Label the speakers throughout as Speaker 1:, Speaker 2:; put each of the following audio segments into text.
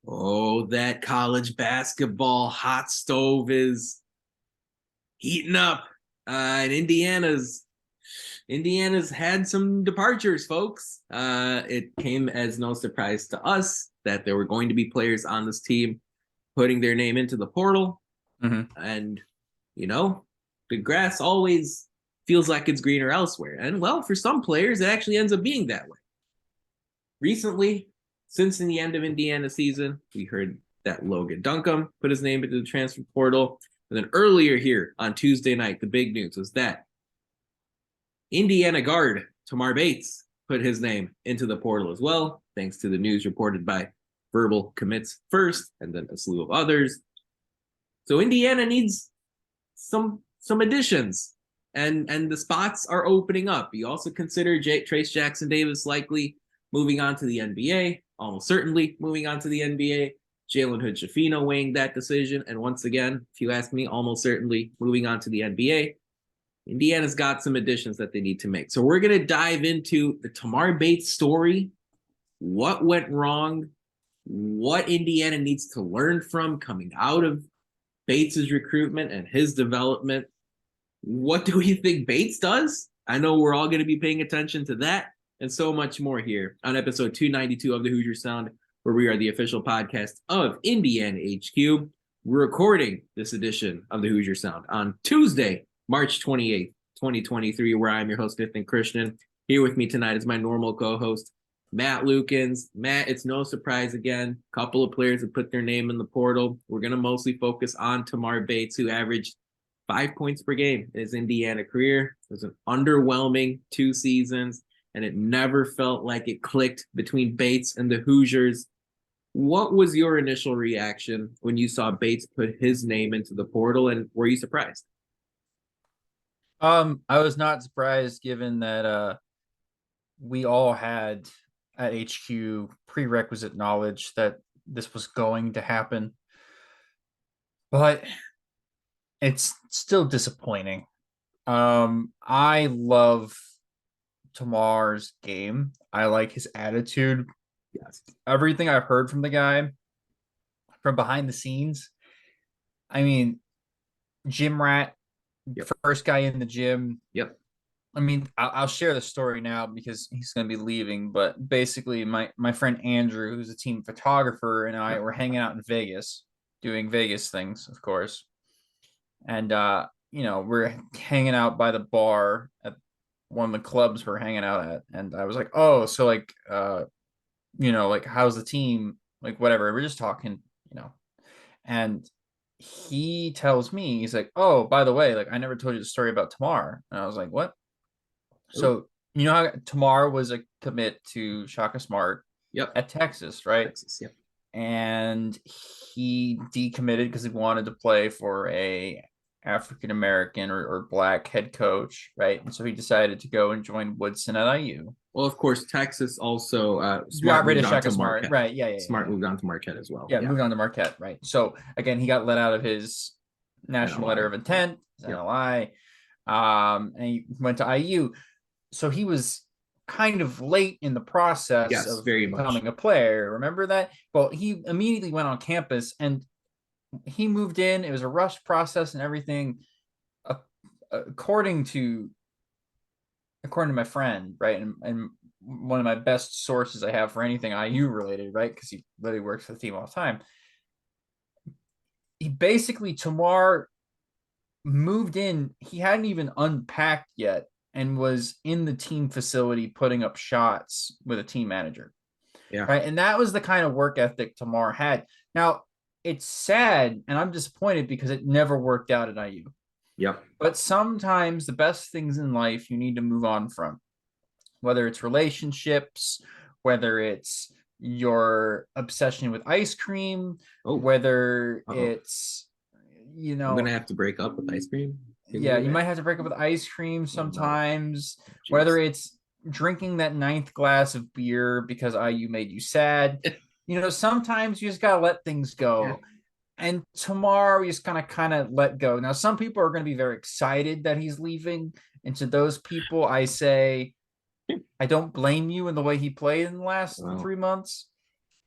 Speaker 1: Oh, that college basketball hot stove is heating up. And Indiana's had some departures, folks. It came as no surprise to us that there were going to be players on this team putting their name into the portal.
Speaker 2: Mm-hmm.
Speaker 1: And, you know, the grass always feels like it's greener elsewhere. And, well, for some players, it actually ends up being that way. Recently, since in the end of Indiana season, we heard that Logan Duncomb put his name into the transfer portal. And then earlier here on Tuesday night, the big news was that Indiana guard Tamar Bates put his name into the portal as well, thanks to the news reported by Verbal Commits first, and then a slew of others. So Indiana needs some additions, and the spots are opening up. You also consider Trace Jackson Davis likely moving on to the NBA, almost certainly moving on to the NBA. Jalen Hood-Schifino weighing that decision, and once again, if you ask me, almost certainly moving on to the NBA. Indiana's got some additions that they need to make. So we're going to dive into the Tamar Bates story, what went wrong, what Indiana needs to learn from coming out of Bates's recruitment and his development. What do we think Bates does? I know we're all going to be paying attention to that and so much more here on episode 292 of the Hoosier Sound, where we are the official podcast of Indiana HQ. We're recording this edition of the Hoosier Sound on Tuesday, March 28th, 2023, where I'm your host, Nithin Krishnan. Here with me tonight is my normal co-host, Matt Lukens. Matt, it's no surprise again. A couple of players have put their name in the portal. We're going to mostly focus on Tamar Bates, who averaged 5 points per game in his Indiana career. It was an underwhelming 2 seasons, and it never felt like it clicked between Bates and the Hoosiers. What was your initial reaction when you saw Bates put his name into the portal, and were you surprised?
Speaker 2: I was not surprised given that we all had at HQ prerequisite knowledge that this was going to happen. But it's still disappointing. I love Tamar's game. I like his attitude.
Speaker 1: Yes.
Speaker 2: Everything I've heard from the guy from behind the scenes. I mean, gym rat,
Speaker 1: Yep.
Speaker 2: first guy in the gym.
Speaker 1: Yep.
Speaker 2: I mean, I'll share the story now because he's going to be leaving. But basically, my friend Andrew, who's a team photographer, and I were hanging out in Vegas, doing Vegas things, of course. And we're hanging out by the bar at one of the clubs we're hanging out at, and I was like, "Oh, so like, like how's the team? Like, whatever." We're just talking, and he tells me, he's like, "Oh, by the way, like I never told you the story about Tamar." And I was like, "What?"
Speaker 1: Ooh.
Speaker 2: So you know how Tamar was a commit to Shaka Smart
Speaker 1: Yep.
Speaker 2: at Texas, right?
Speaker 1: Texas. Yep.
Speaker 2: And he decommitted because he wanted to play for a African American or black head coach, right? And so he decided to go and join Woodson at IU.
Speaker 1: Well, of course, Texas also
Speaker 2: Got
Speaker 1: Smart
Speaker 2: rid
Speaker 1: moved
Speaker 2: of
Speaker 1: on
Speaker 2: Shaka
Speaker 1: to
Speaker 2: Smart,
Speaker 1: Marquette.
Speaker 2: right? Yeah.
Speaker 1: Smart moved on to Marquette as well.
Speaker 2: Yeah,
Speaker 1: Yeah.
Speaker 2: moved on to Marquette, right? So again, he got let out of his national letter
Speaker 1: NLI.
Speaker 2: of intent, his
Speaker 1: Yep.
Speaker 2: NLI, and he went to IU. So he was kind of late in the process
Speaker 1: Yes,
Speaker 2: of
Speaker 1: very much.
Speaker 2: becoming a player. Remember that? Well, he immediately went on campus and he moved in. It was a rushed process and everything. According to my friend, right, and one of my best sources I have for anything IU related, right, because he literally works for the team all the time. He basically Tamar moved in. He hadn't even unpacked yet and was in the team facility putting up shots with a team manager.
Speaker 1: Yeah.
Speaker 2: Right. And that was the kind of work ethic Tamar had. Now, it's sad and I'm disappointed because it never worked out at IU.
Speaker 1: Yep.
Speaker 2: But sometimes the best things in life you need to move on from, whether it's relationships, whether it's your obsession with ice cream,
Speaker 1: Oh.
Speaker 2: whether
Speaker 1: Uh-oh.
Speaker 2: it's,
Speaker 1: I'm gonna have to break up with ice cream.
Speaker 2: yeah, you might have to break up with ice cream
Speaker 1: Oh, no.
Speaker 2: sometimes,
Speaker 1: Jeez.
Speaker 2: whether it's drinking that ninth glass of beer because IU made you sad. Sometimes you just gotta let things
Speaker 1: Yeah.
Speaker 2: go. And tomorrow we just kind of let go. Now, some people are going to be very excited that he's leaving. And to those people, I say, I don't blame you in the way he played in the last
Speaker 1: Wow.
Speaker 2: 3 months.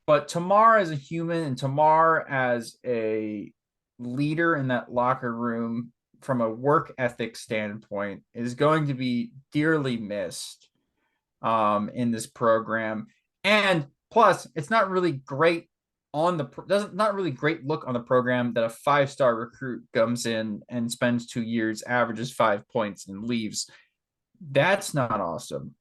Speaker 2: But Tamar as a human and Tamar as a leader in that locker room from a work ethic standpoint is going to be dearly missed in this program. And plus, it's not really great on the doesn't not really great look on the program that a 5-star recruit comes in and spends 2 years, averages 5 points, and leaves. That's not awesome.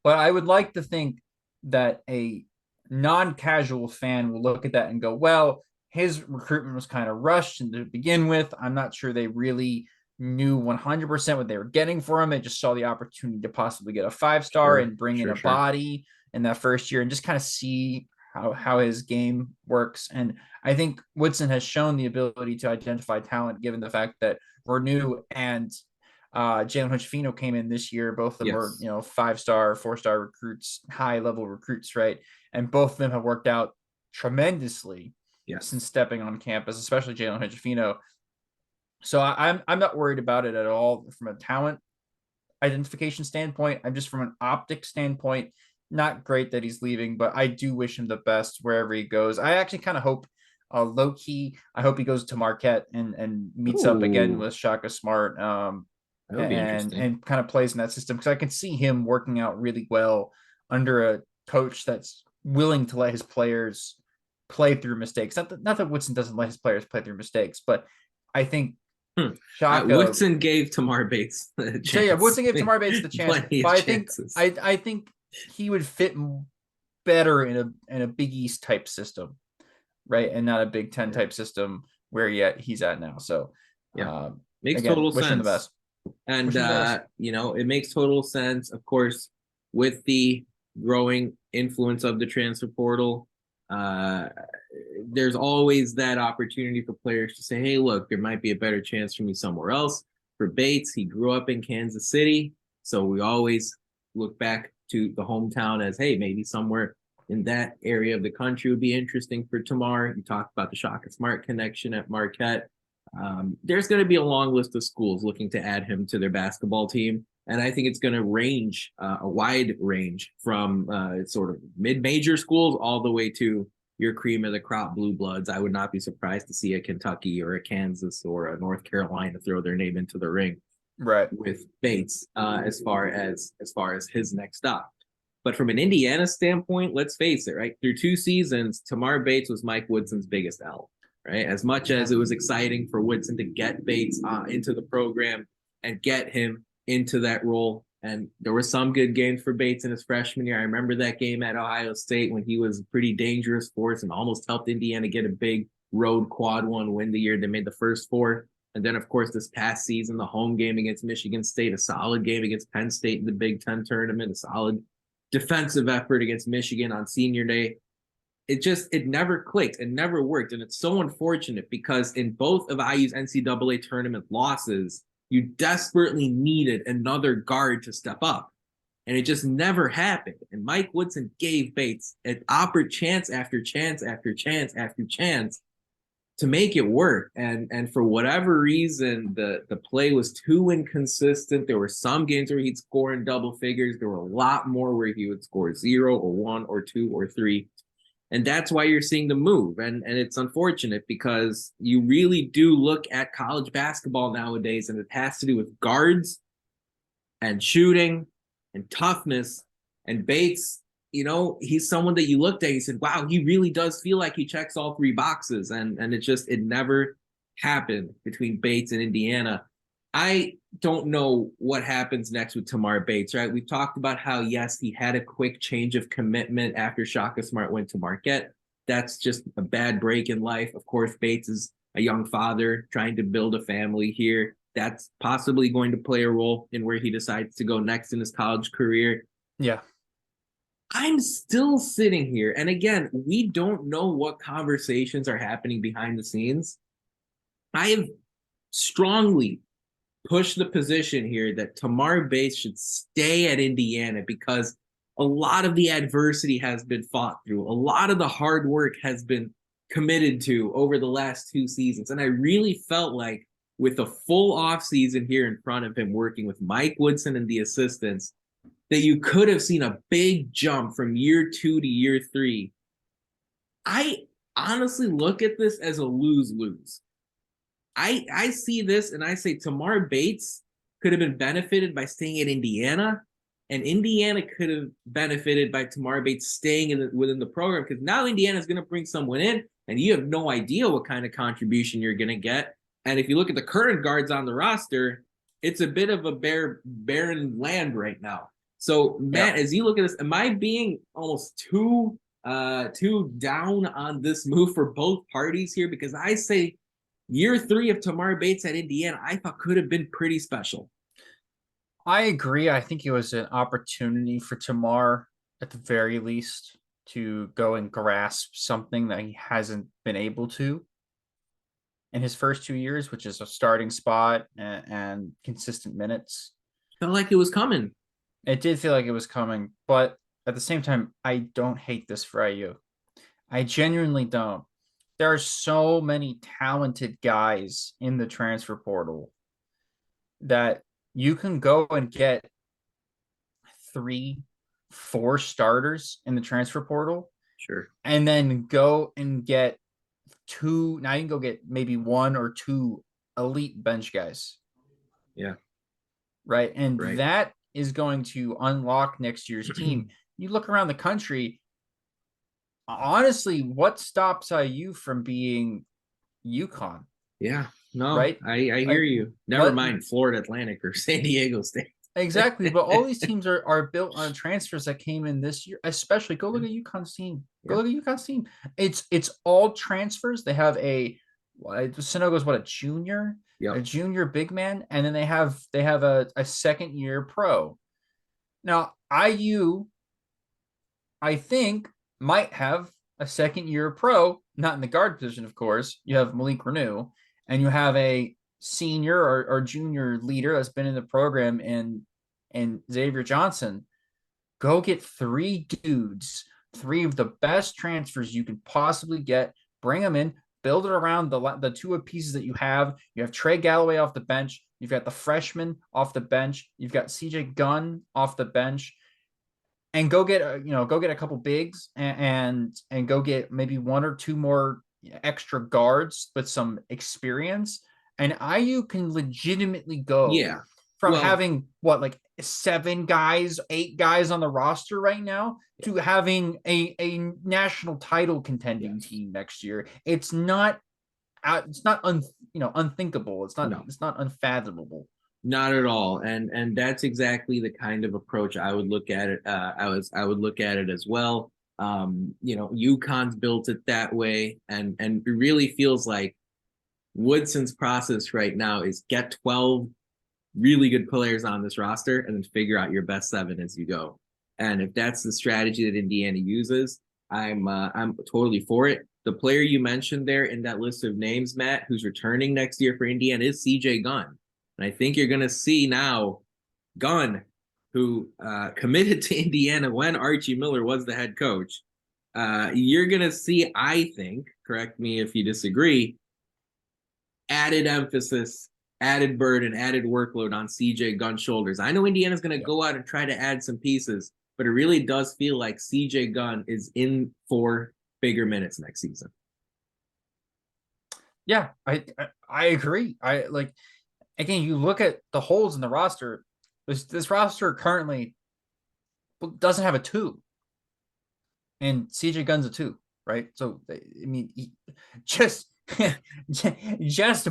Speaker 2: But I would like to think that a non-casual fan will look at that and go, well, his recruitment was kind of rushed to begin with. I'm not sure they really knew 100% what they were getting for him. They just saw the opportunity to possibly get a 5-star and bring in a body in that first year and just kind of see how his game works. And I think Woodson has shown the ability to identify talent, given the fact that Renew and Jalen Hood-Schifino came in this year. Both of them were, 5-star, 4-star recruits, high-level recruits, right? And both of them have worked out tremendously since stepping on campus, especially Jalen Hood-Schifino. So I'm not worried about it at all from a talent identification standpoint. I'm just from an optics standpoint, not great that he's leaving, but I do wish him the best wherever he goes. I actually kind of hope low key, I hope he goes to Marquette and meets up again with Shaka Smart and kind of plays in that system, because I can see him working out really well under a coach that's willing to let his players play through mistakes. Not that Woodson doesn't let his players play through mistakes, but I think
Speaker 1: Shaka, Woodson gave Tamar Bates the chance.
Speaker 2: So yeah, Woodson gave Tamar Bates the chance, but I think he would fit better in a Big East type system, right, and not a Big Ten type system where he's at now. So
Speaker 1: makes total sense.
Speaker 2: Him the best.
Speaker 1: And it makes total sense, of course, with the growing influence of the transfer portal. There's always that opportunity for players to say, hey, look, there might be a better chance for me somewhere else. For Bates, he grew up in Kansas City, so we always look back to the hometown as, hey, maybe somewhere in that area of the country would be interesting for Tamar. You talked about the Shaka Smart connection at Marquette. There's going to be a long list of schools looking to add him to their basketball team. And I think it's going to range, a wide range from sort of mid-major schools all the way to your cream of the crop blue bloods. I would not be surprised to see a Kentucky or a Kansas or a North Carolina throw their name into the ring,
Speaker 2: right,
Speaker 1: with Bates as far as his next stop. But from an Indiana standpoint, let's face it, right? Through 2 seasons, Tamar Bates was Mike Woodson's biggest L, right? As much as it was exciting for Woodson to get Bates into the program and get him into that role, and there were some good games for Bates in his freshman year. I remember that game at Ohio State when he was a pretty dangerous force and almost helped Indiana get a big road quad one win the year they made the first 4. And then, of course, this past season, the home game against Michigan State, a solid game against Penn State in the Big Ten tournament, a solid defensive effort against Michigan on senior day. It never clicked. It never worked. And it's so unfortunate because in both of IU's NCAA tournament losses, you desperately needed another guard to step up. And it just never happened. And Mike Woodson gave Bates an chance after chance after chance after chance to make it work. And for whatever reason, the play was too inconsistent. There were some games where he'd score in double figures. There were a lot more where he would score 0 or 1 or 2 or 3. And that's why you're seeing the move. And it's unfortunate because you really do look at college basketball nowadays, and it has to do with guards and shooting and toughness. And Bates, he's someone that you looked at, you said, wow, he really does feel like he checks all 3 boxes. And it never happened between Bates and Indiana. I don't know what happens next with Tamar Bates, right? We've talked about how, yes, he had a quick change of commitment after Shaka Smart went to Marquette. That's just a bad break in life. Of course, Bates is a young father trying to build a family here. That's possibly going to play a role in where he decides to go next in his college career.
Speaker 2: Yeah.
Speaker 1: I'm still sitting here. And again, we don't know what conversations are happening behind the scenes. I have strongly push the position here that Tamar Bates should stay at Indiana because a lot of the adversity has been fought through. A lot of the hard work has been committed to over the last 2 seasons. And I really felt like with a full offseason here in front of him, working with Mike Woodson and the assistants, that you could have seen a big jump from year 2 to year 3 I honestly look at this as a lose-lose. I see this and I say Tamar Bates could have been benefited by staying at Indiana, and Indiana could have benefited by Tamar Bates staying within the program, because now Indiana is going to bring someone in, and you have no idea what kind of contribution you're going to get. And if you look at the current guards on the roster, it's a bit of a barren land right now. So Matt,
Speaker 2: Yeah.
Speaker 1: as you look at this, am I being almost too down on this move for both parties here? Because I say year 3 of Tamar Bates at Indiana, I thought could have been pretty special.
Speaker 2: I agree. I think it was an opportunity for Tamar, at the very least, to go and grasp something that he hasn't been able to in his first 2 years, which is a starting spot and consistent minutes.
Speaker 1: Felt like it was coming.
Speaker 2: It did feel like it was coming, but at the same time, I don't hate this for IU. I genuinely don't. There are so many talented guys in the transfer portal that you can go and get 3, 4 starters in the transfer portal,
Speaker 1: Sure.
Speaker 2: and then go and get 2. Now you can go get maybe 1 or 2 elite bench guys.
Speaker 1: Yeah.
Speaker 2: Right. And
Speaker 1: Right.
Speaker 2: that is going to unlock next year's team. You look around the country, honestly, what stops IU from being UConn?
Speaker 1: Yeah. No,
Speaker 2: Right.
Speaker 1: I hear
Speaker 2: Like,
Speaker 1: you. Never
Speaker 2: what
Speaker 1: mind Florida Atlantic or San Diego State.
Speaker 2: exactly? But all these teams are built on transfers that came in this year. Especially go look at UConn's team. Go
Speaker 1: Yeah.
Speaker 2: look at UConn's team. It's all transfers. They have Sanogo's what, a junior,
Speaker 1: Yep.
Speaker 2: a junior big man, and then they have a second year pro. Now IU, I think, might have a second year pro, not in the guard position, of course. You have Malik Renew, and you have a senior or junior leader that's been in the program in Xavier Johnson. Go get 3 dudes, 3 of the best transfers you can possibly get. Bring them in, build it around the 2 pieces that you have. You have Trey Galloway off the bench. You've got the freshman off the bench. You've got CJ Gunn off the bench. And go get a couple bigs and go get maybe 1 or 2 more extra guards with some experience, and IU can legitimately go
Speaker 1: Yeah.
Speaker 2: from
Speaker 1: Well,
Speaker 2: having what, like 7 guys, 8 guys on the roster right now, to having a national title contending
Speaker 1: yes.
Speaker 2: team next year. It's not unthinkable. It's
Speaker 1: No.
Speaker 2: not unfathomable.
Speaker 1: Not at all. And that's exactly the kind of approach I would look at it. I would look at it as well. UConn's built it that way, and it really feels like Woodson's process right now is get 12 really good players on this roster and then figure out your best 7 as you go. And if that's the strategy that Indiana uses, I'm totally for it. The player you mentioned there in that list of names, Matt, who's returning next year for Indiana, is CJ Gunn. And I think you're going to see now Gunn, who committed to Indiana when Archie Miller was the head coach. You're going to see, I think, correct me if you disagree, added emphasis, added burden, added workload on CJ Gunn's shoulders. I know Indiana's going to go out and try to add some pieces, but it really does feel like CJ Gunn is in for bigger minutes next season.
Speaker 2: Yeah, I agree. Again, you look at the holes in the roster. This roster currently doesn't have a 2, and CJ Gunn's a 2, right? So I mean, just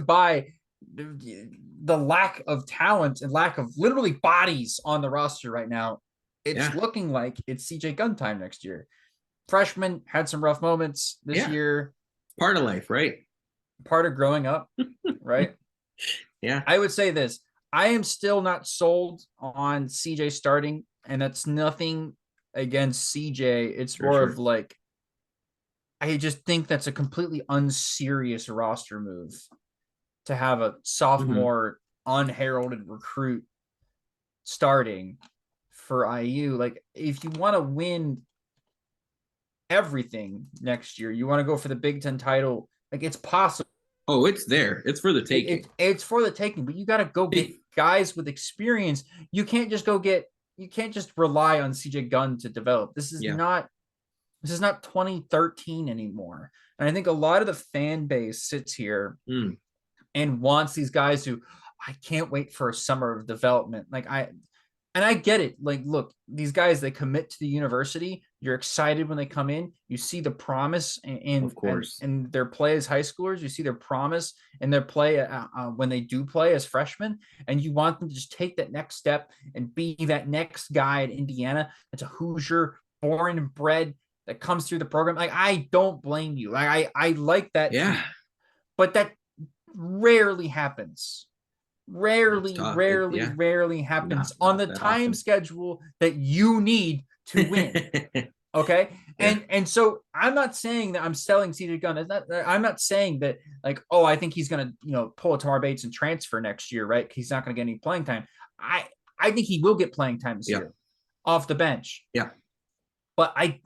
Speaker 2: by the lack of talent and lack of literally bodies on the roster right now, it's looking like it's CJ Gunn time next year. Freshman had some rough moments this year.
Speaker 1: Part of life, right?
Speaker 2: Part of growing up, right?
Speaker 1: Yeah.
Speaker 2: I would say this. I am still not sold on CJ starting, and that's nothing against CJ. It's more of like, I just think that's a completely unserious roster move to have a sophomore unheralded recruit starting for IU. Like, if you want to win everything next year, you want to go for the Big Ten title, like, it's possible.
Speaker 1: Oh, it's there. It's for the taking.
Speaker 2: It's for the taking, but you got to go get guys with experience. You can't just rely on CJ Gunn to develop. This is not This is not 2013 anymore. And I think a lot of the fan base sits here and wants these guys to, I can't wait for a summer of development. And I get it. Like, look, these guys, they commit to the university. You're excited when they come in. You see the promise
Speaker 1: Of course.
Speaker 2: in their play as high schoolers. You see their promise in their play when they do play as freshmen. And you want them to just take that next step and be that next guy at Indiana. That's a Hoosier, born and bred, that comes through the program. Like, I don't blame you. Like, I like that.
Speaker 1: Yeah.
Speaker 2: Too. But that rarely happens. Rarely happens on the time schedule that you need to win. Okay. And so I'm not saying that I'm selling CJ Gunn. I'm not saying that, like, oh, I think he's gonna, pull a Tamar Bates and transfer next year, right? He's not gonna get any playing time. I think he will get playing time this year off the bench.
Speaker 1: Yeah.
Speaker 2: But I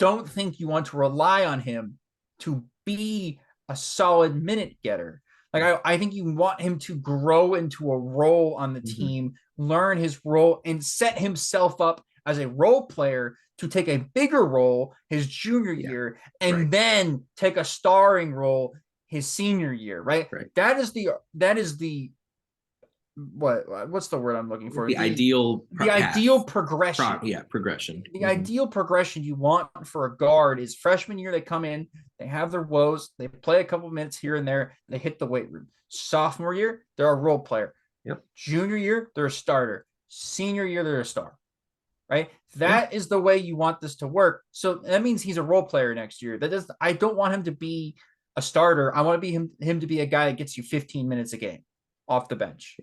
Speaker 2: don't think you want to rely on him to be a solid minute getter. Like, I think you want him to grow into a role on the team, learn his role, and set himself up as a role player to take a bigger role his junior year, and then take a starring role his senior year, right? That is the what's the word I'm looking for?
Speaker 1: The ideal
Speaker 2: progression.
Speaker 1: Progression.
Speaker 2: The ideal progression you want for a guard is freshman year, they come in, they have their woes, they play a couple minutes here and there, they hit the weight room. Sophomore year, they're a role player. Junior year, they're a starter. Senior year, they're a star. Right? That is the way you want this to work. So that means he's a role player next year. I don't want him to be a starter. I want to be him to be a guy that gets you 15 minutes a game off the bench.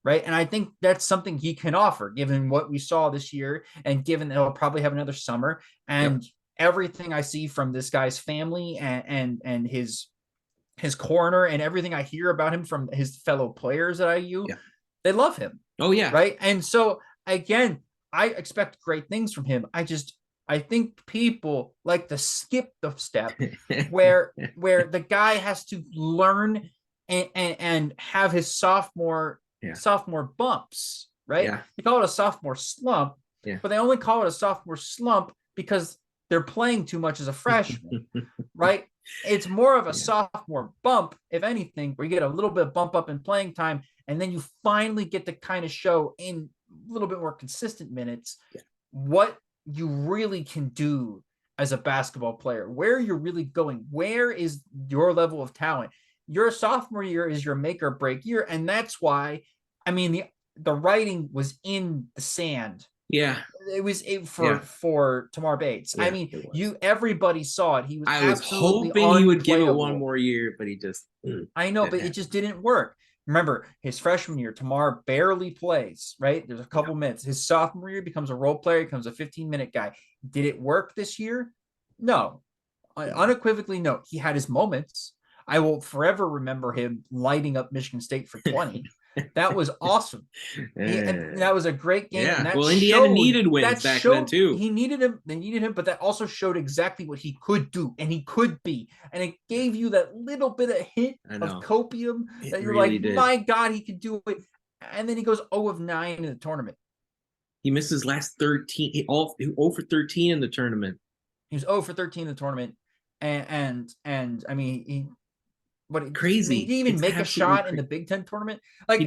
Speaker 2: Right. And I think that's something he can offer, given what we saw this year, and given that he'll probably have another summer, and everything I see from this guy's family and his corner, and everything I hear about him from his fellow players at IU, they love him.
Speaker 1: Oh yeah.
Speaker 2: Right. And so again, I expect great things from him. I think people like to skip the step where the guy has to learn and have his sophomore bumps, right? They call it a sophomore slump, but they only call it a sophomore slump because they're playing too much as a freshman, right? It's more of a sophomore bump, if anything, where you get a little bit of bump up in playing time, and then you finally get to kind of show in a little bit more consistent minutes what you really can do as a basketball player, where you're really going, where is your level of talent. Your sophomore year is your make or break year, and that's why, I mean, the writing was in the sand. It was for Tamar Bates. I mean, everybody saw it.
Speaker 1: I was hoping he would give it one more year, but he just
Speaker 2: I know, but it just didn't work. Remember, his freshman year, Tamar barely plays, right? There's a couple minutes. His sophomore year becomes a role player, becomes a 15-minute guy. Did it work this year? No. Unequivocally, no. He had his moments. I will forever remember him lighting up Michigan State for 20. That was awesome. And that was a great game.
Speaker 1: Yeah.
Speaker 2: And that
Speaker 1: Indiana needed wins back then too.
Speaker 2: He needed him. They needed him, but that also showed exactly what he could do and he could be. And it gave you that little bit of hint of copium that you're really like, my God, he could do it. And then he goes 0 of 9 in the tournament.
Speaker 1: He missed his last 13. 0 for 13 in the tournament.
Speaker 2: He was 0 for 13 in the tournament. And I mean,
Speaker 1: crazy.
Speaker 2: He didn't even make a shot in the Big Ten tournament. Like
Speaker 1: he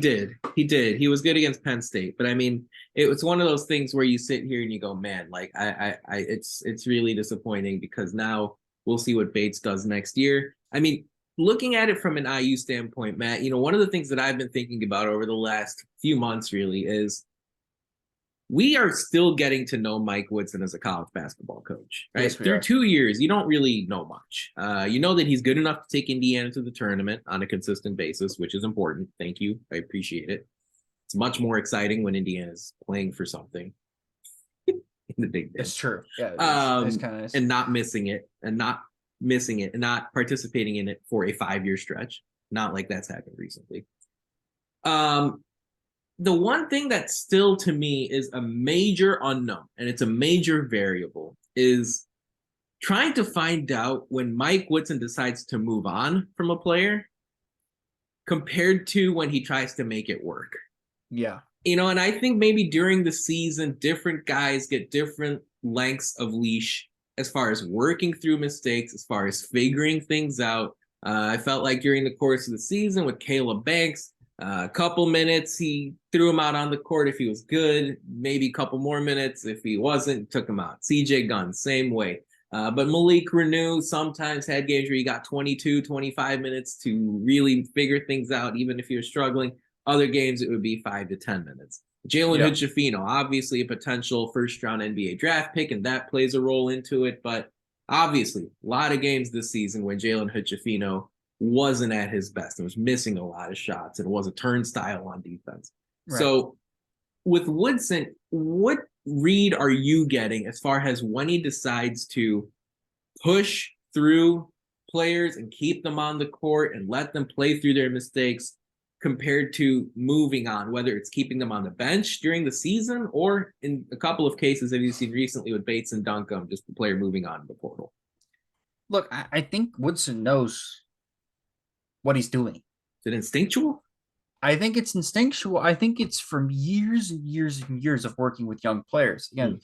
Speaker 1: did. He was good against Penn State, but I mean, it was one of those things where you sit here and you go, man, like it's really disappointing, because now we'll see what Bates does next year. I mean, looking at it from an IU standpoint, Matt, one of the things that I've been thinking about over the last few months really is we are still getting to know Mike Woodson as a college basketball coach, right?
Speaker 2: Yes,
Speaker 1: Through 2 years, you don't really know much. You know that he's good enough to take Indiana to the tournament on a consistent basis, which is important. Thank you. I appreciate it. It's much more exciting when Indiana's playing for something in the Big Ten.
Speaker 2: It's true. Yeah. It's kind of nice.
Speaker 1: And not missing it and not participating in it for a 5-year stretch. Not like that's happened recently. The one thing that still to me is a major unknown, and it's a major variable, is trying to find out when Mike Woodson decides to move on from a player compared to when he tries to make it work.
Speaker 2: Yeah.
Speaker 1: And I think maybe during the season, different guys get different lengths of leash as far as working through mistakes, as far as figuring things out. I felt like during the course of the season with Caleb Banks, a couple minutes, he threw him out on the court if he was good, maybe a couple more minutes. If he wasn't, took him out. CJ Gunn, same way. But Malik Renew sometimes had games where he got 22, 25 minutes to really figure things out, even if he was struggling. Other games, it would be 5 to 10 minutes. Jalen Hood-Schifino, obviously a potential first-round NBA draft pick, and that plays a role into it. But obviously, a lot of games this season when Jalen Hood-Schifino wasn't at his best and was missing a lot of shots and was a turnstile on defense. Right. So with Woodson, what read are you getting as far as when he decides to push through players and keep them on the court and let them play through their mistakes compared to moving on, whether it's keeping them on the bench during the season or in a couple of cases that you've seen recently with Bates and Duncomb, just the player moving on to the portal?
Speaker 2: Look, I think Woodson knows what he's doing.
Speaker 1: Is it instinctual?
Speaker 2: I think it's instinctual. I think it's from years and years and years of working with young players. Again,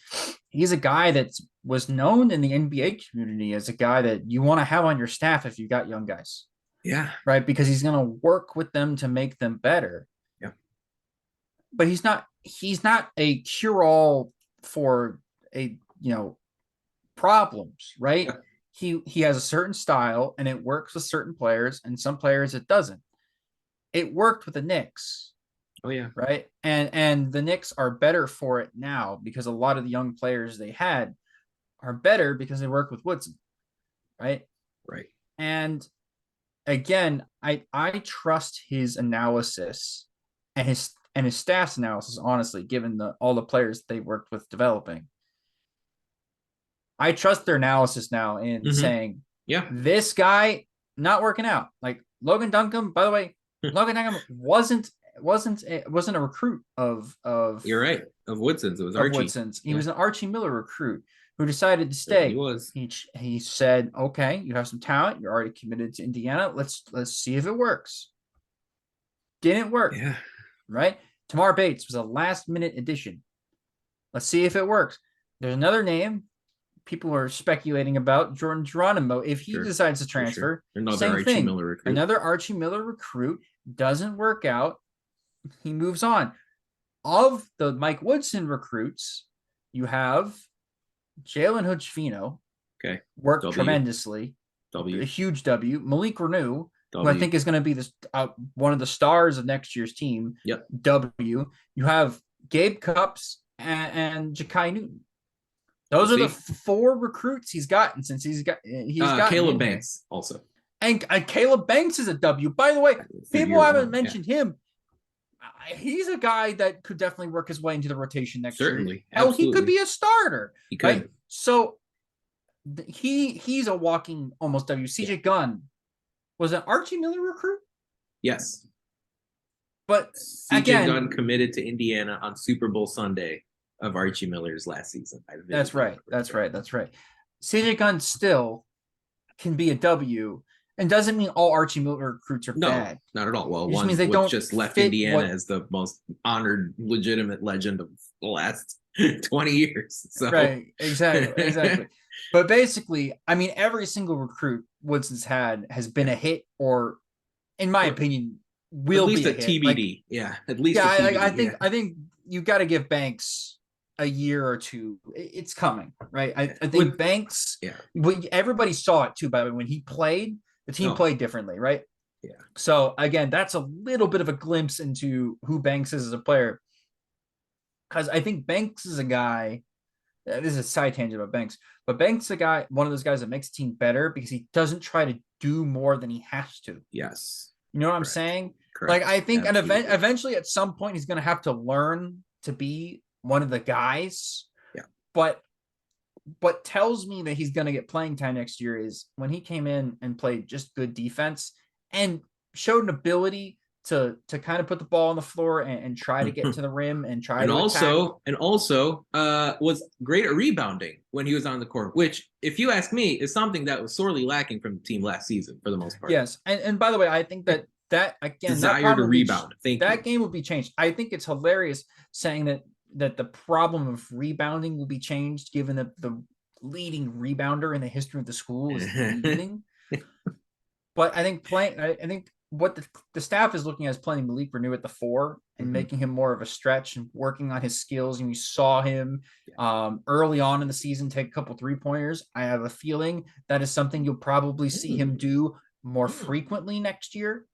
Speaker 2: he's a guy that was known in the NBA community as a guy that you want to have on your staff if you got young guys.
Speaker 1: Yeah.
Speaker 2: Right. Because he's going to work with them to make them better.
Speaker 1: Yeah.
Speaker 2: But he's not a cure-all for problems, right? Yeah. He has a certain style and it works with certain players, and some players it doesn't. It worked with the Knicks.
Speaker 1: Oh yeah.
Speaker 2: Right. And the Knicks are better for it now because a lot of the young players they had are better because they work with Woodson. Right.
Speaker 1: Right.
Speaker 2: And again, I trust his analysis and his staff's analysis, honestly, given all the players they worked with developing. I trust their analysis now in saying, this guy not working out. Like Logan Duncomb, by the way, Logan Duncomb wasn't a recruit of
Speaker 1: You're right, of Woodson's. It was Archie.
Speaker 2: Woodson's. He was an Archie Miller recruit who decided to stay.
Speaker 1: He was.
Speaker 2: He said, "Okay, you have some talent. You're already committed to Indiana. Let's see if it works." Didn't work.
Speaker 1: Yeah.
Speaker 2: Right. Tamar Bates was a last minute addition. Let's see if it works. There's another name people are speculating about, Jordan Geronimo. If he decides to transfer,
Speaker 1: another Archie Miller recruit.
Speaker 2: Another Archie Miller recruit doesn't work out. He moves on. Of the Mike Woodson recruits, you have Jalen Hood-Schifino.
Speaker 1: Okay.
Speaker 2: Worked tremendously. A huge W. Malik Renew, who I think is going to be this one of the stars of next year's team.
Speaker 1: Yep.
Speaker 2: W. You have Gabe Cupps and Ja'Kai Newton. Those are the 4 recruits he's gotten since he's got
Speaker 1: Caleb Banks also.
Speaker 2: And Caleb Banks is a W. By the way, people haven't mentioned him. He's a guy that could definitely work his way into the rotation next year. Hell, he could be a starter.
Speaker 1: He could. Right?
Speaker 2: So he's a walking almost W. CJ Gunn was an Archie Miller recruit.
Speaker 1: Yes.
Speaker 2: But
Speaker 1: CJ Gunn committed to Indiana on Super Bowl Sunday of Archie Miller's last season.
Speaker 2: That's right. CJ Gunn still can be a W, and doesn't mean all Archie Miller recruits are bad.
Speaker 1: Not at all. Well,
Speaker 2: one means they don't
Speaker 1: just left Indiana as the most honored, legitimate legend of the last 20 years. So.
Speaker 2: Right. Exactly. But basically, I mean, every single recruit Woodson's had has been a hit, or, in my opinion, will be
Speaker 1: at least a TBD. At least.
Speaker 2: Yeah, I think you got to give Banks a year or two. It's coming, right? I think Banks. Yeah. Everybody saw it too. By the way, when he played, the team played differently, right?
Speaker 1: Yeah.
Speaker 2: So again, that's a little bit of a glimpse into who Banks is as a player, because I think Banks is a guy. This is a side tangent about Banks, but Banks is a guy, one of those guys that makes a team better because he doesn't try to do more than he has to.
Speaker 1: Yes.
Speaker 2: You know what I'm saying?
Speaker 1: Correct.
Speaker 2: Like, I think eventually at some point he's going to have to learn to be one of the guys.
Speaker 1: Yeah.
Speaker 2: But what tells me that he's going to get playing time next year is when he came in and played just good defense and showed an ability to kind of put the ball on the floor and try to get to the rim and try to
Speaker 1: also was great at rebounding when he was on the court, which, if you ask me, is something that was sorely lacking from the team last season for the most part.
Speaker 2: Yes. And by the way, I think that again,
Speaker 1: desire to rebound.
Speaker 2: That game will be changed. I think it's hilarious saying that the problem of rebounding will be changed given the leading rebounder in the history of the school is leaving. But I think I think what the staff is looking at is playing Malik Renew at the 4 and making him more of a stretch and working on his skills. And we saw him early on in the season take a couple 3-pointers. I have a feeling that is something you'll probably see him do more frequently next year.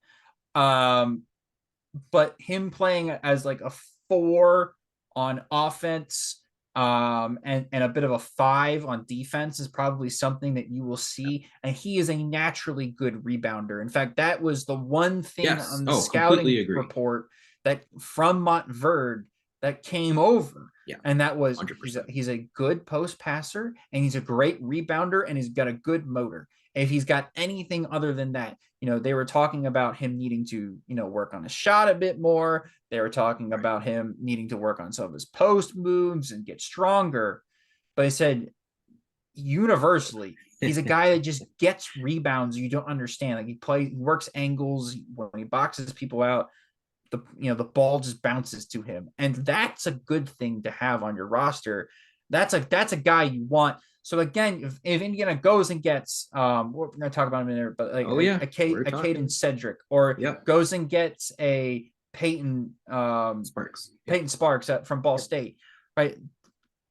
Speaker 2: But him playing as like a 4 on offense and a bit of a 5 on defense is probably something that you will see. And he is a naturally good rebounder. In fact, that was the one thing on the scouting report that from Montverde that came over.
Speaker 1: Yeah.
Speaker 2: And that was he's a good post passer and he's a great rebounder and he's got a good motor. If he's got anything other than that, they were talking about him needing to, work on his shot a bit more. They were talking about him needing to work on some of his post moves and get stronger. But he said, universally, he's a guy that just gets rebounds. You don't understand. Like he works angles when he boxes people out. The ball just bounces to him, and that's a good thing to have on your roster. That's a guy you want. So again, if Indiana goes and gets, we're going to talk about him in there, but like a Caden Cedric, or goes and gets a Peyton Sparks from Ball State, right?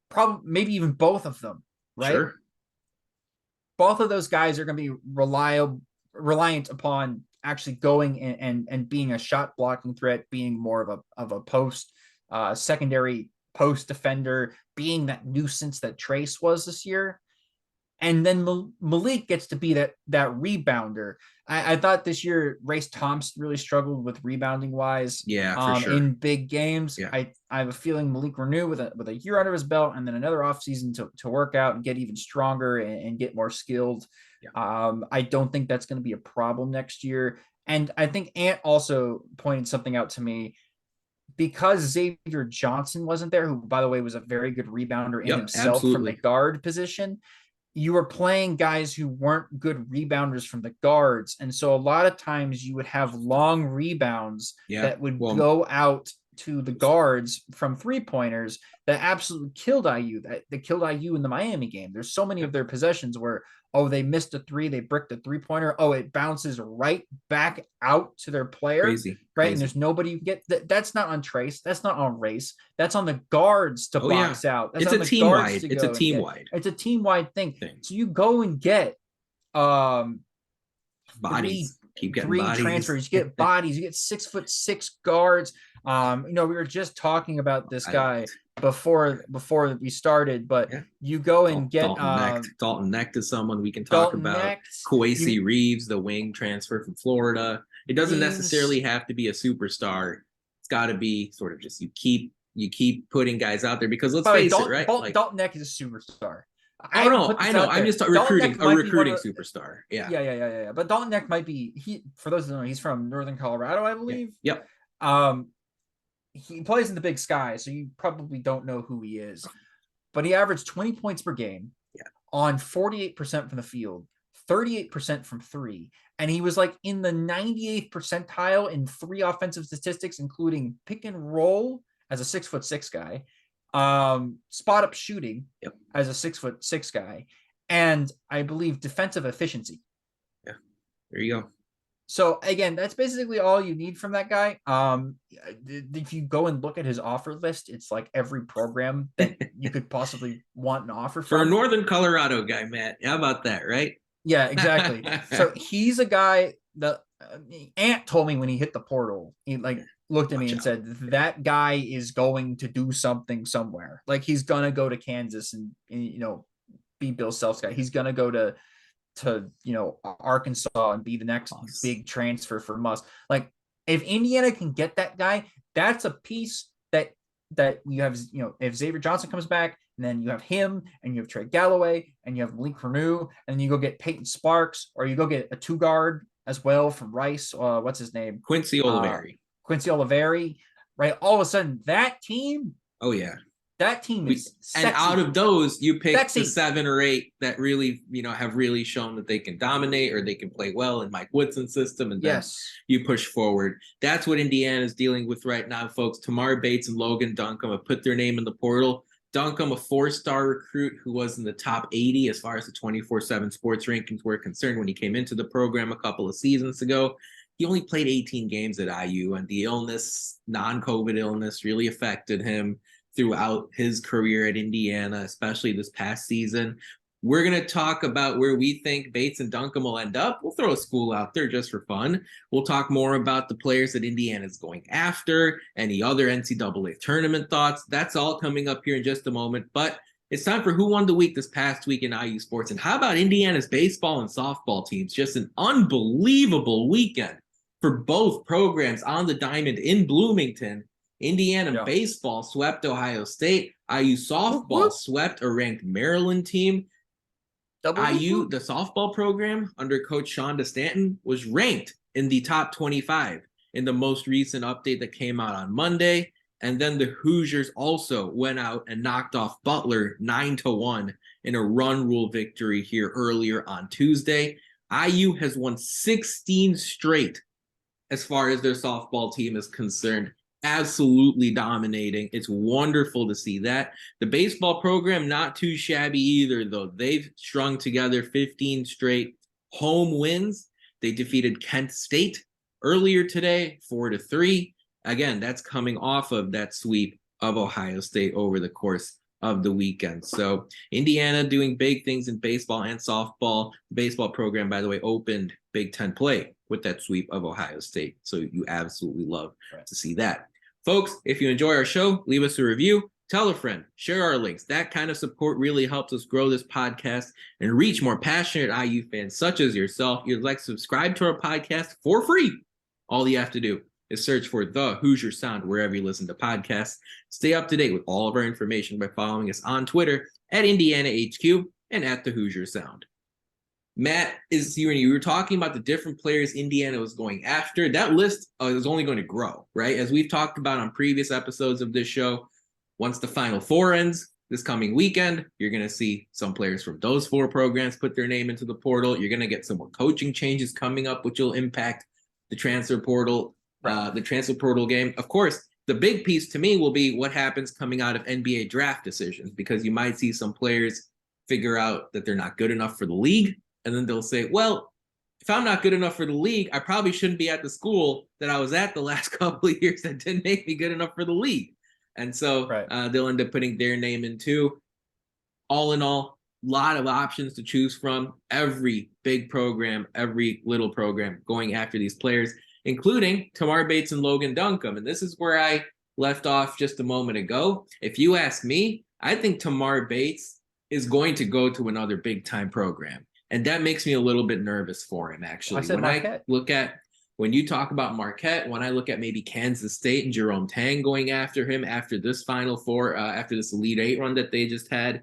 Speaker 2: Probably maybe even both of them, right?
Speaker 1: Sure.
Speaker 2: Both of those guys are going to be reliant upon actually going and being a shot blocking threat, being more of a post secondary post defender, being that nuisance that Trace was this year. And then Malik gets to be that rebounder. I thought this year Race Thompson really struggled with rebounding wise.
Speaker 1: Yeah, for sure.
Speaker 2: In big games.
Speaker 1: Yeah.
Speaker 2: I have a feeling Malik Renew with a year under his belt and then another offseason to work out and get even stronger and get more skilled. Yeah. I don't think that's going to be a problem next year. And I think Ant also pointed something out to me. Because Xavier Johnson wasn't there, who, by the way, was a very good rebounder in himself from the guard position, you were playing guys who weren't good rebounders from the guards. And so a lot of times you would have long rebounds that would go out to the guards from 3-pointers that absolutely killed IU. That killed IU in the Miami game. There's so many of their possessions where, they missed a 3, they bricked a 3-pointer. It bounces right back out to their player.
Speaker 1: Crazy.
Speaker 2: And there's nobody you get. That's not on Trace. That's not on Race. That's on the guards to box out. That's
Speaker 1: it's a team wide. It's a team wide.
Speaker 2: It's a team wide thing. So you go and get
Speaker 1: bodies. Keep getting
Speaker 2: 3
Speaker 1: bodies.
Speaker 2: transfers. You get bodies. You get 6'6" guards. We were just talking about this guy before we started, but you go and get
Speaker 1: Dalton Necht is someone we can talk about. Kwesi Reeves, the wing transfer from Florida. It doesn't necessarily have to be a superstar. It's got to be sort of just you keep putting guys out there because let's face it, right?
Speaker 2: Dalton Necht is a superstar.
Speaker 1: I know. I'm just recruiting superstar.
Speaker 2: Yeah. But Dalton Necht might be for those who don't know, he's from Northern Colorado, I believe.
Speaker 1: Yep.
Speaker 2: He plays in the Big Sky, so you probably don't know who he is. But he averaged 20 points per game on 48% from the field, 38% from 3. And he was like in the 98th percentile in 3 offensive statistics, including pick and roll as a 6'6" guy, spot up shooting as a 6'6" guy, and I believe defensive efficiency.
Speaker 1: Yeah, there you go.
Speaker 2: So again, that's basically all you need from that guy. If you go and look at his offer list, it's like every program that you could possibly want an offer from.
Speaker 1: For a Northern Colorado guy, Matt. How about that, right?
Speaker 2: Yeah, exactly. So he's a guy that Ant told me when he hit the portal, he looked at me and said, that guy is going to do something somewhere. Like he's going to go to Kansas and be Bill Self's guy. He's going to go to Arkansas and be the next big transfer for Muss. Like if Indiana can get that guy, that's a piece that you have, if Xavier Johnson comes back and then you have him and you have Trey Galloway and you have Malik Renew and then you go get Peyton Sparks or you go get a 2-guard as well from Rice. What's his name?
Speaker 1: Quincy
Speaker 2: Oliveri, right? All of a sudden that team.
Speaker 1: Oh yeah.
Speaker 2: That team is sexy.
Speaker 1: And out of those, you pick the 7 or 8 that really, have really shown that they can dominate or they can play well in Mike Woodson's system, and then you push forward. That's what Indiana is dealing with right now, folks. Tamar Bates and Logan Duncomb have put their name in the portal. Duncomb, a 4-star recruit who was in the top 80 as far as the 24/7 sports rankings were concerned when he came into the program a couple of seasons ago. He only played 18 games at IU, and the illness, non-COVID illness, really affected him throughout his career at Indiana, especially this past season. We're going to talk about where we think Bates and Duncomb will end up. We'll throw a school out there just for fun. We'll talk more about the players that Indiana is going after, any other NCAA tournament thoughts. That's all coming up here in just a moment. But it's time for Who Won the Week this past week in IU sports. And how about Indiana's baseball and softball teams? Just an unbelievable weekend for both programs on the diamond in Bloomington. Indiana baseball swept Ohio State. IU softball swept a ranked Maryland team. IU, the softball program under Coach Sean DeStanton, was ranked in the top 25 in the most recent update that came out on Monday. And then the Hoosiers also went out and knocked off Butler 9-1 in a run rule victory here earlier on Tuesday. IU has won 16 straight as far as their softball team is concerned. Absolutely dominating. It's wonderful to see that. The baseball program, not too shabby either, though. They've strung together 15 straight home wins. They defeated Kent State earlier today, 4-3. Again, that's coming off of that sweep of Ohio State over the course of the weekend. So Indiana doing big things in baseball and softball. The baseball program, by the way, opened Big Ten play with that sweep of Ohio State. So you absolutely love to see that. Folks, if you enjoy our show, leave us a review, tell a friend, share our links. That kind of support really helps us grow this podcast and reach more passionate IU fans such as yourself. You'd like to subscribe to our podcast for free. All you have to do is search for The Hoosier Sound wherever you listen to podcasts. Stay up to date with all of our information by following us on Twitter at Indiana HQ and at The Hoosier Sound. Matt, you were talking about the different players Indiana was going after. That list is only going to grow, right? As we've talked about on previous episodes of this show, once the Final Four ends this coming weekend, you're going to see some players from those 4 programs put their name into the portal. You're going to get some more coaching changes coming up, which will impact the transfer portal, game. Of course, the big piece to me will be what happens coming out of NBA draft decisions, because you might see some players figure out that they're not good enough for the league. And then they'll say, well, if I'm not good enough for the league, I probably shouldn't be at the school that I was at the last couple of years that didn't make me good enough for the league. And so they'll end up putting their name in too. All in all, a lot of options to choose from. Every big program, every little program going after these players, including Tamar Bates and Logan Duncomb. And this is where I left off just a moment ago. If you ask me, I think Tamar Bates is going to go to another big-time program. And that makes me a little bit nervous for him, actually. When you talk about Marquette, when I look at maybe Kansas State and Jerome Tang going after him after this Final Four, after this Elite Eight run that they just had,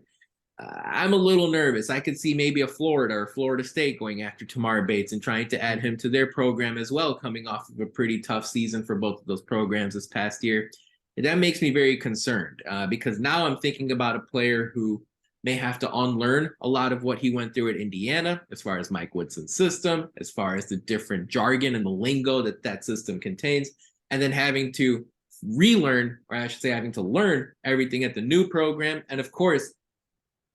Speaker 1: I'm a little nervous. I could see maybe a Florida or Florida State going after Tamar Bates and trying to add him to their program as well, coming off of a pretty tough season for both of those programs this past year. And that makes me very concerned because now I'm thinking about a player who may have to unlearn a lot of what he went through at Indiana, as far as Mike Woodson's system, as far as the different jargon and the lingo that system contains, and then having to relearn, or I should say having to learn everything at the new program. And of course,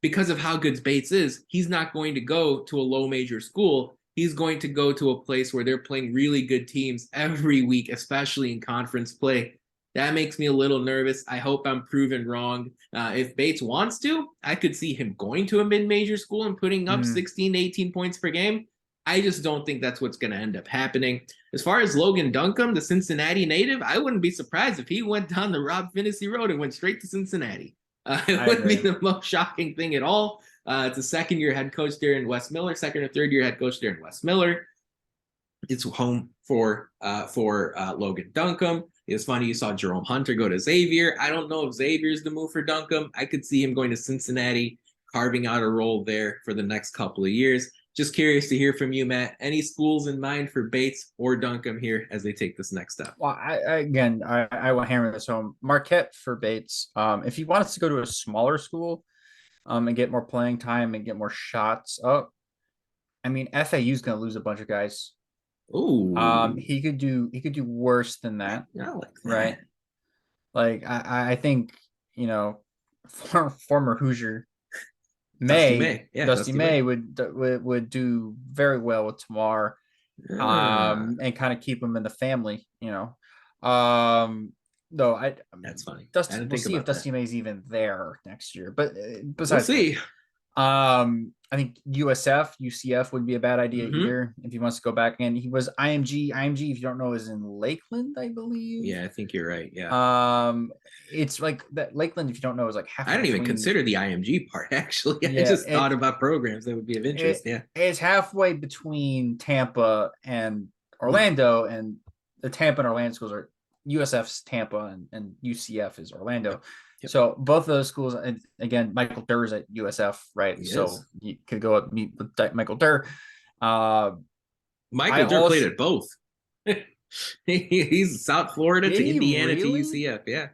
Speaker 1: because of how good Bates is, he's not going to go to a low major school. He's going to go to a place where they're playing really good teams every week, especially in conference play. That makes me a little nervous. I hope I'm proven wrong. If Bates wants to, I could see him going to a mid-major school and putting up 16, 18 points per game. I just don't think that's what's going to end up happening. As far as Logan Duncomb, the Cincinnati native, I wouldn't be surprised if he went down the Rob Finney road and went straight to Cincinnati. It wouldn't be the most shocking thing at all. It's a second-year head coach there in West Miller, second or third-year head coach there in West Miller. It's home for Logan Duncomb. It's funny, you saw Jerome Hunter go to Xavier. I don't know if Xavier's the move for Duncomb. I could see him going to Cincinnati, carving out a role there for the next couple of years. Just curious to hear from you, Matt. Any schools in mind for Bates or Duncomb here as they take this next step?
Speaker 2: Well, I will hammer this home. Marquette for Bates. If he wants to go to a smaller school and get more playing time and get more shots up, I mean, FAU is going to lose a bunch of guys.
Speaker 1: Ooh.
Speaker 2: He could do worse than that.
Speaker 1: I like that.
Speaker 2: Right. Like I think, former Hoosier
Speaker 1: Dusty
Speaker 2: May,
Speaker 1: May. Yeah,
Speaker 2: Dusty
Speaker 1: Dusty
Speaker 2: May
Speaker 1: May.
Speaker 2: would do very well with Tamar,
Speaker 1: Ah,
Speaker 2: and kind of keep him in the family, though
Speaker 1: that's funny. I
Speaker 2: Dusty,
Speaker 1: didn't
Speaker 2: we'll
Speaker 1: think
Speaker 2: see if
Speaker 1: about that.
Speaker 2: Dusty May's even there next year. But
Speaker 1: We'll
Speaker 2: besides the point,
Speaker 1: see.
Speaker 2: I think UCF would be a bad idea
Speaker 1: Hmm.
Speaker 2: either if he wants to go back. And he was IMG. IMG, if you don't know, is in Lakeland, I believe.
Speaker 1: Yeah, I think you're right. Yeah.
Speaker 2: It's like that Lakeland, if you don't know, is like
Speaker 1: I
Speaker 2: halfway
Speaker 1: didn't even
Speaker 2: between.
Speaker 1: consider the IMG part, actually. I
Speaker 2: Yeah,
Speaker 1: just thought about programs that would be of interest. Yeah.
Speaker 2: it's halfway between Tampa and
Speaker 1: Hmm.
Speaker 2: Orlando, and the Tampa and Orlando schools are USF's Tampa, and UCF is Orlando.
Speaker 1: Yep. Yep.
Speaker 2: So both of those schools, and again, Michael Durr's at USF, right?
Speaker 1: He
Speaker 2: So
Speaker 1: is.
Speaker 2: you could go up meet with Michael Durr. I
Speaker 1: Michael Dirk played
Speaker 2: also
Speaker 1: at both. He's South Florida
Speaker 2: did
Speaker 1: to
Speaker 2: he
Speaker 1: Indiana to
Speaker 2: really?
Speaker 1: UCF. Yeah.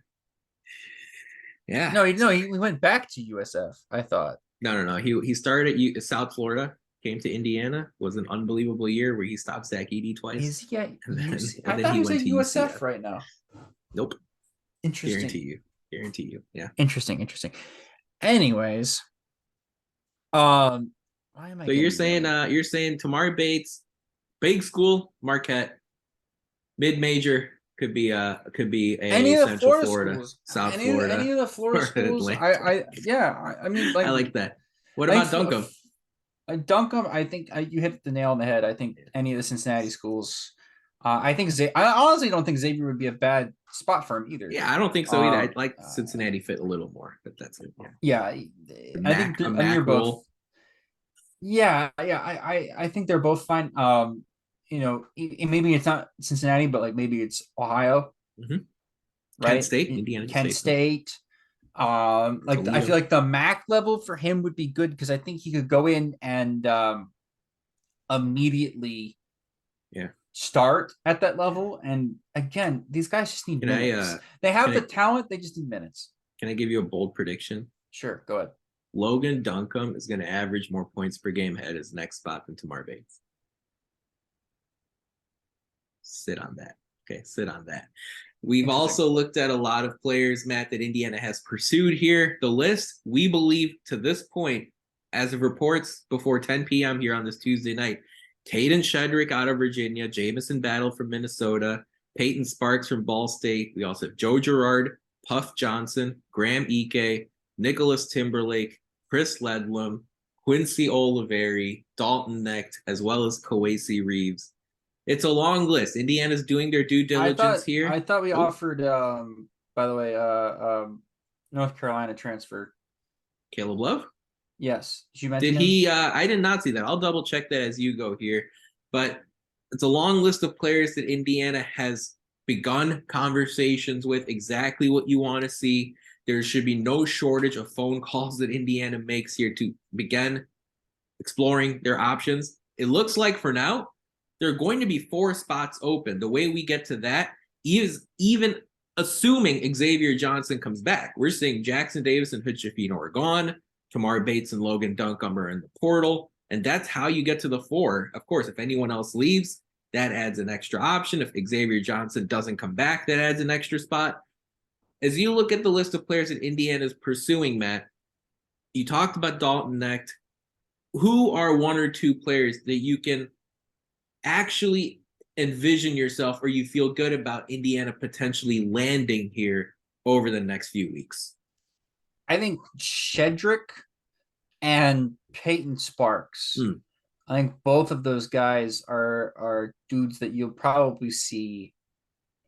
Speaker 1: Yeah.
Speaker 2: No, he went back to USF. I thought.
Speaker 1: No. He started at South Florida, came to Indiana, was an unbelievable year where he stopped Zach Edey twice,
Speaker 2: Is he at
Speaker 1: and then
Speaker 2: UC? I
Speaker 1: and then
Speaker 2: thought
Speaker 1: he
Speaker 2: he was
Speaker 1: went
Speaker 2: at
Speaker 1: to
Speaker 2: USF
Speaker 1: UCF.
Speaker 2: right now.
Speaker 1: Nope.
Speaker 2: Interesting.
Speaker 1: Guarantee you. Yeah.
Speaker 2: Interesting. Anyways, why am I
Speaker 1: So
Speaker 2: getting really?
Speaker 1: you're saying Tamar Bates, big school, Marquette, mid major could be
Speaker 2: Any
Speaker 1: a
Speaker 2: of the
Speaker 1: Central
Speaker 2: Florida
Speaker 1: Florida,
Speaker 2: schools,
Speaker 1: South
Speaker 2: any
Speaker 1: Florida,
Speaker 2: of the Florida
Speaker 1: or
Speaker 2: schools,
Speaker 1: Atlantic.
Speaker 2: I mean, like
Speaker 1: I like that. What
Speaker 2: I
Speaker 1: about
Speaker 2: think
Speaker 1: Duncombe?
Speaker 2: Duncombe, I think you hit the nail on the head. I think any of the Cincinnati schools. I honestly don't think Xavier would be a bad spot for him either.
Speaker 1: Yeah, I don't think so either.
Speaker 2: Um,
Speaker 1: I'd like
Speaker 2: uh,
Speaker 1: Cincinnati fit a little more, but that's it. Yeah.
Speaker 2: yeah, I think
Speaker 1: A
Speaker 2: I mean you're
Speaker 1: Mac
Speaker 2: both.
Speaker 1: roll.
Speaker 2: Yeah. I think they're both fine. Maybe it's not Cincinnati, but like maybe it's Ohio,
Speaker 1: Mm-hmm. Kent
Speaker 2: right?
Speaker 1: State, Indiana
Speaker 2: Kent
Speaker 1: State,
Speaker 2: State. Like I feel
Speaker 1: Toledo.
Speaker 2: like the MAC level for him would be good because I think he could go in and immediately
Speaker 1: Yeah.
Speaker 2: start at that level. And again, these guys just need
Speaker 1: Can I
Speaker 2: minutes. They have
Speaker 1: can
Speaker 2: the
Speaker 1: I
Speaker 2: talent, they just need minutes.
Speaker 1: can I give you a bold prediction?
Speaker 2: Sure, go ahead.
Speaker 1: Logan Duncomb is going to average more points per game ahead his next spot than Tamar Bates. Sit on that. Okay, sit on that. We've also looked at a lot of players, Matt, that Indiana has pursued here. The list, we believe to this point, as of reports before 10 p.m. here on this Tuesday night, Caden Shedrick out of Virginia, Jamison Battle from Minnesota, Peyton Sparks from Ball State. We also have Joe Girard, Puff Johnson, Graham Ike, Nicholas Timberlake, Chris Ledlam, Quincy Oliveri, Dalton Necht, as well as Kawasi Reeves. It's a long list. Indiana's doing their due diligence
Speaker 2: I
Speaker 1: here.
Speaker 2: thought we
Speaker 1: Oh,
Speaker 2: offered by the way, North Carolina transfer.
Speaker 1: Caleb Love?
Speaker 2: Yes. Did you mention
Speaker 1: Did
Speaker 2: him?
Speaker 1: he? I did not see that. I'll double check that as you go here. But it's a long list of players that Indiana has begun conversations with. Exactly what you want to see. There should be no shortage of phone calls that Indiana makes here to begin exploring their options. It looks like for now, there are going to be 4 spots open. The way we get to that is even assuming Xavier Johnson comes back. We're seeing Jackson Davis and Hood are gone. Tamar Bates and Logan Duncomb are in the portal. And that's how you get to the 4. Of course, if anyone else leaves, that adds an extra option. If Xavier Johnson doesn't come back, that adds an extra spot. As you look at the list of players that Indiana is pursuing, Matt, you talked about Dalton Necht. Who are 1 or 2 players that you can actually envision yourself or you feel good about Indiana potentially landing here over the next few weeks?
Speaker 2: I think Shedrick and Peyton Sparks. I think both of those guys are dudes that you'll probably see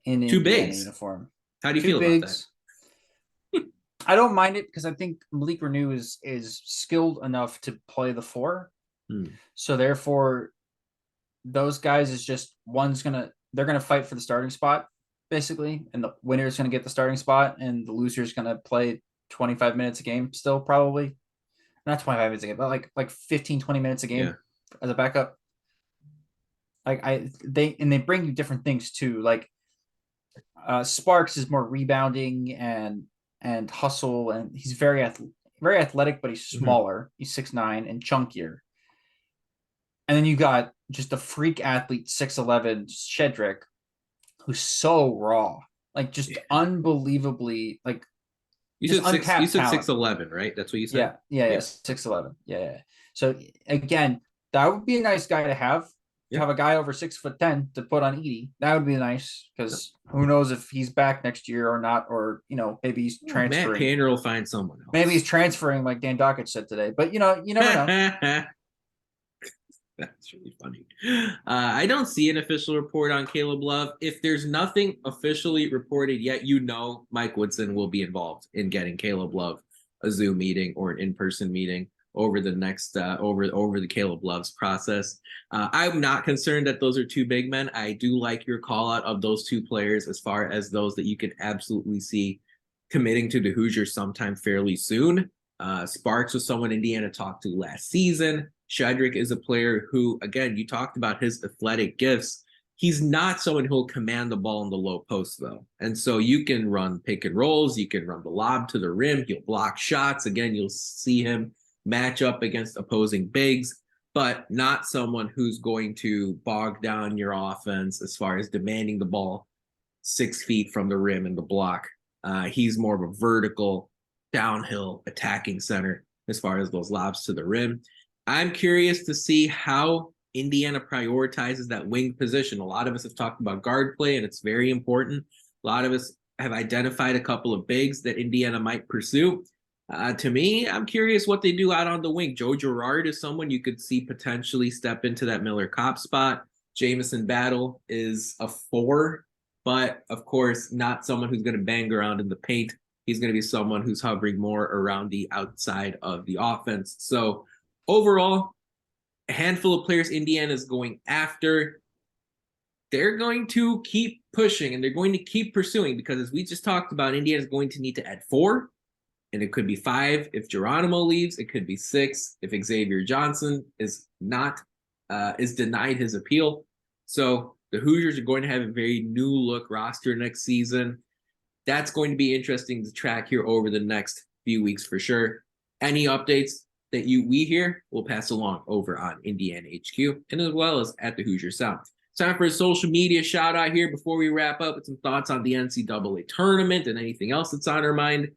Speaker 2: in
Speaker 1: 2
Speaker 2: Indiana
Speaker 1: bigs.
Speaker 2: uniform.
Speaker 1: How do you
Speaker 2: 2
Speaker 1: feel
Speaker 2: bigs.
Speaker 1: about that?
Speaker 2: I don't mind it because I think Malik Renew is skilled enough to play the 4. So therefore, those guys is just they're gonna fight for the starting spot basically, and the winner is gonna get the starting spot, and the loser is gonna play 25 minutes a game still probably. Not 25 minutes a game, but like 15, 20 minutes a game as a backup. Like they bring you different things too. Like Sparks is more rebounding and hustle, and he's very athletic, but he's smaller. He's 6'9" and chunkier. And then you got just a freak athlete, 6'11" Shedrick, who's so raw, like just unbelievably like
Speaker 1: You
Speaker 2: just
Speaker 1: said six. You
Speaker 2: untapped
Speaker 1: said
Speaker 2: talent.
Speaker 1: 6'11", right? That's what you said.
Speaker 2: Yeah.
Speaker 1: Yeah.
Speaker 2: 6'11". Yeah. So again, that would be a nice guy to have. To
Speaker 1: Yeah.
Speaker 2: have a guy over 6'10" to put on Edie. That would be nice because who knows if he's back next year or not, or maybe he's
Speaker 1: Well, Matt
Speaker 2: transferring.
Speaker 1: Painter will find someone
Speaker 2: Maybe he's
Speaker 1: else.
Speaker 2: transferring like Dan Dockett said today. But you never know.
Speaker 1: That's really funny. I don't see an official report on Caleb Love. If there's nothing officially reported yet, Mike Woodson will be involved in getting Caleb Love a Zoom meeting or an in-person meeting over the next over the Caleb Love's process. I'm not concerned that those are two big men. I do like your call out of those two players as far as those that you can absolutely see committing to the Hoosiers sometime fairly soon. Sparks was someone Indiana talked to last season. Shedrick is a player who, again, you talked about his athletic gifts. He's not someone who'll command the ball in the low post, though. And so you can run pick and rolls. You can run the lob to the rim. He'll block shots. Again, you'll see him match up against opposing bigs, but not someone who's going to bog down your offense as far as demanding the ball 6 feet from the rim and the block. He's more of a vertical, downhill attacking center as far as those lobs to the rim. I'm curious to see how Indiana prioritizes that wing position. A lot of us have talked about guard play, and it's very important. A lot of us have identified a couple of bigs that Indiana might pursue. To me, I'm curious what they do out on the wing. Joe Girard is someone you could see potentially step into that Miller Kopp spot. Jamison Battle is a 4, but of course, not someone who's going to bang around in the paint. He's going to be someone who's hovering more around the outside of the offense. So overall, a handful of players Indiana is going after. They're going to keep pushing and they're going to keep pursuing because, as we just talked about, Indiana is going to need to add 4, and it could be 5 if Geronimo leaves. It could be 6 if Xavier Johnson is denied his appeal. So the Hoosiers are going to have a very new look roster next season. That's going to be interesting to track here over the next few weeks for sure. Any updates that we hear, we'll pass along over on Indiana HQ and as well as at the Hoosier Sound. Time for a social media shout out here before we wrap up with some thoughts on the NCAA tournament and anything else that's on our mind.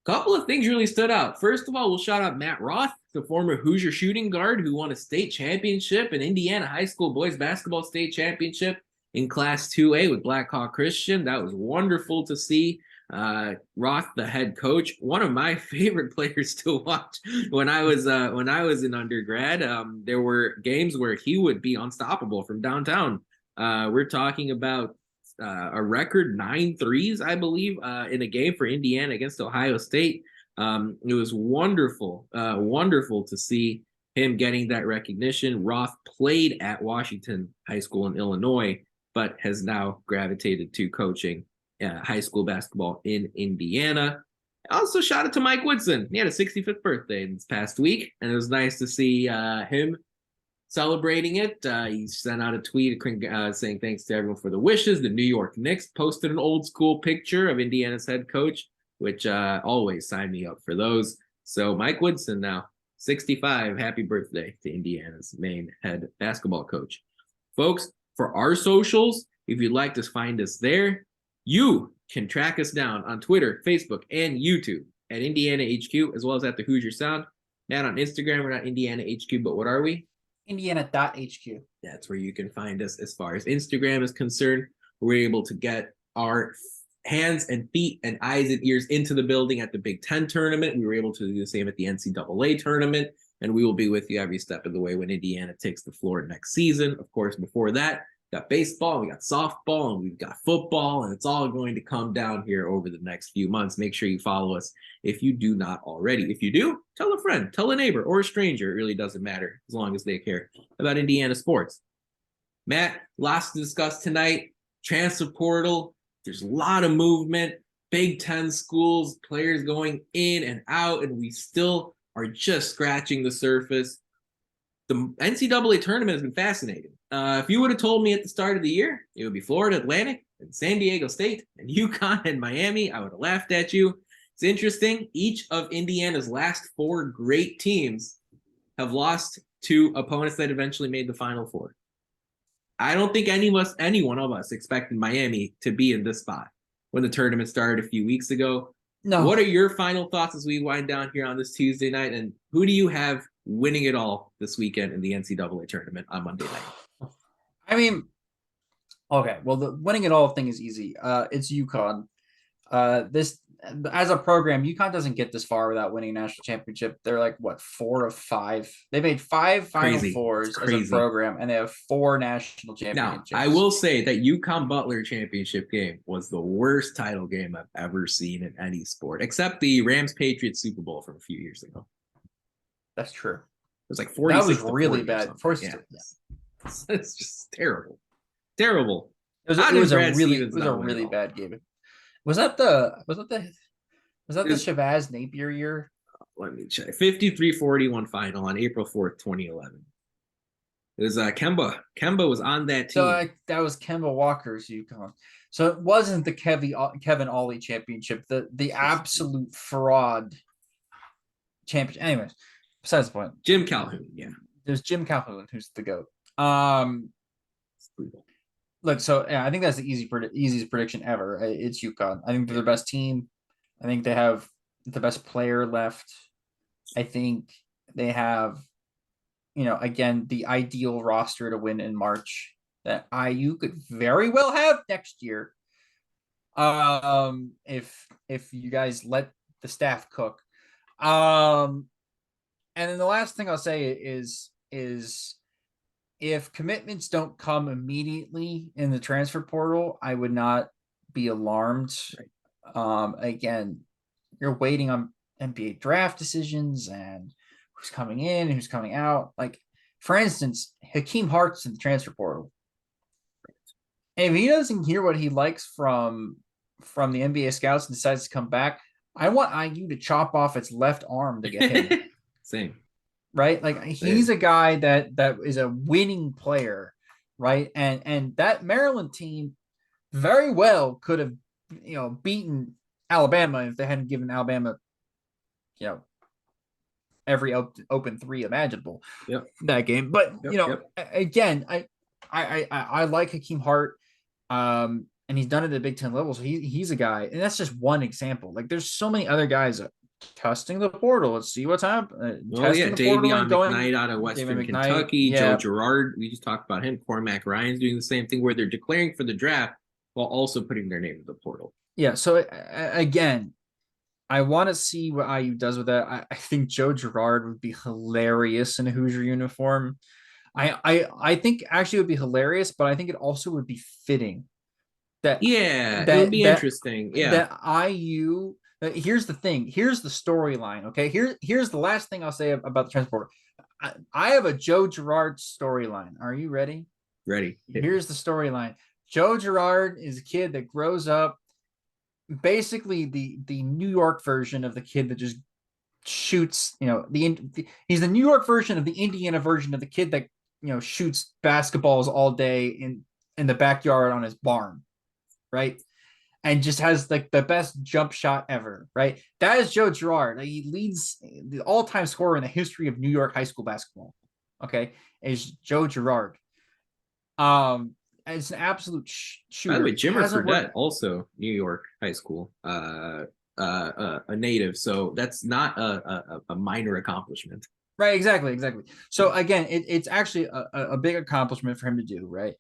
Speaker 1: A couple of things really stood out. First of all, we'll shout out Matt Roth, the former Hoosier shooting guard who won a state championship, an Indiana high school boys basketball state championship in Class 2A with Blackhawk Christian. That was wonderful to see. Roth, the head coach, one of my favorite players to watch when I was in undergrad. There were games where he would be unstoppable from downtown. We're talking about a record 9 threes, I believe, in a game for Indiana against Ohio State. It was wonderful to see him getting that recognition. Roth played at Washington High School in Illinois, but has now gravitated to coaching high school basketball in Indiana. Also, shout out to Mike Woodson. He had a 65th birthday this past week, and it was nice to see him celebrating it. He sent out a tweet saying thanks to everyone for the wishes. The New York Knicks posted an old school picture of Indiana's head coach, which always sign me up for those. So Mike Woodson now, 65. Happy birthday to Indiana's main head basketball coach. Folks, for our socials, if you'd like to find us there, you can track us down on Twitter, Facebook, and YouTube at Indiana HQ, as well as at the Hoosier Sound. Matt, on Instagram, we're not Indiana HQ, but what are we?
Speaker 2: Indiana.HQ.
Speaker 1: That's where you can find us as far as Instagram is concerned. We're able to get our hands and feet and eyes and ears into the building at the Big Ten tournament. We were able to do the same at the NCAA tournament, and we will be with you every step of the way when Indiana takes the floor next season. Of course, before that, we got baseball, we got softball, and we've got football, and it's all going to come down here over the next few months. Make sure you follow us if you do not already. If you do, tell a friend, tell a neighbor, or a stranger. It really doesn't matter as long as they care about Indiana sports. Matt, lots to discuss tonight. Transfer portal. There's a lot of movement. Big Ten schools, players going in and out, and we still are just scratching the surface. The NCAA tournament has been fascinating. If you would have told me at the start of the year, it would be Florida Atlantic and San Diego State and UConn and Miami, I would have laughed at you. It's interesting. Each of Indiana's last 4 great teams have lost to opponents that eventually made the Final Four. I don't think any one of us expected Miami to be in this spot when the tournament started a few weeks ago.
Speaker 2: No.
Speaker 1: What are your final thoughts as we wind down here on this Tuesday night? And who do you have winning it all this weekend in the NCAA tournament on Monday night?
Speaker 2: I mean, okay, well, the winning it all thing is easy. It's UConn. This as a program, UConn doesn't get this far without winning a national championship. They're like what 4 of 5. They made 5 Final Fours as a program, and they have 4 national championships.
Speaker 1: Now, I will say that UConn Butler championship game was the worst title game I've ever seen in any sport, except the Rams Patriots Super Bowl from a few years ago.
Speaker 2: That's true.
Speaker 1: It was like 46.
Speaker 2: That was really bad.
Speaker 1: Yeah. It's just terrible. Terrible.
Speaker 2: It was a really bad game. Was that the Shabazz Napier year?
Speaker 1: Let me check. 53-41 final on April 4th, 2011. It was Kemba. Kemba was on that team.
Speaker 2: So that was Kemba Walker's UConn. So it wasn't the Kevin Ollie championship, the absolute fraud championship. Anyways, besides the point.
Speaker 1: Jim Calhoun, yeah.
Speaker 2: There's Jim Calhoun, who's the GOAT. Look, so yeah, I think that's the easiest prediction ever. It's UConn. I think they're the best team. I think they have the best player left. I think they have, again, the ideal roster to win in March that IU could very well have next year. If you guys let the staff cook. And then the last thing I'll say is if commitments don't come immediately in the transfer portal, I would not be alarmed. Right. Again, you're waiting on NBA draft decisions and who's coming in and who's coming out. Like, for instance, Hakeem Hart's in the transfer portal. Right. And if he doesn't hear what he likes from the NBA scouts and decides to come back, I want IU to chop off its left arm to get him.
Speaker 1: Same.
Speaker 2: Right? Like, he's a guy that is a winning player, right? And that Maryland team very well could have, beaten Alabama if they hadn't given Alabama, every open 3 imaginable.
Speaker 1: Yep.
Speaker 2: That game. But again, I like Hakeem Hart, and he's done it at the Big Ten level, so he's a guy, and that's just one example. Like, there's so many other guys testing the portal. Let's see what's happening.
Speaker 1: Davion McKnight out of Western Kentucky, Joe Girard. We just talked about him. Cormac Ryan's doing the same thing where they're declaring for the draft while also putting their name in the portal. Yeah.
Speaker 2: So again, I want to see what IU does with that. I think Joe Girard would be hilarious in a Hoosier uniform. I think actually it would be hilarious, but I think it also would be fitting.
Speaker 1: It would be interesting. Yeah.
Speaker 2: That IU. Here's the thing. Here's the storyline. Okay. Here's the last thing I'll say about the transporter. I have a Joe Girard storyline. Are you ready?
Speaker 1: Ready.
Speaker 2: Here's the storyline. Joe Girard is a kid that grows up, basically the New York version of the kid that just shoots. He's the New York version of the Indiana version of the kid that shoots basketballs all day in the backyard on his barn, right? And just has like the best jump shot ever, right? That is Joe Girard. He leads the all-time scorer in the history of New York high school basketball. Okay, is Joe Girard. It's an absolute shooter.
Speaker 1: By the way, Jimmer Fredette, also New York high school, a native. So that's not a minor accomplishment.
Speaker 2: Right, exactly. So again, it's actually a big accomplishment for him to do, right?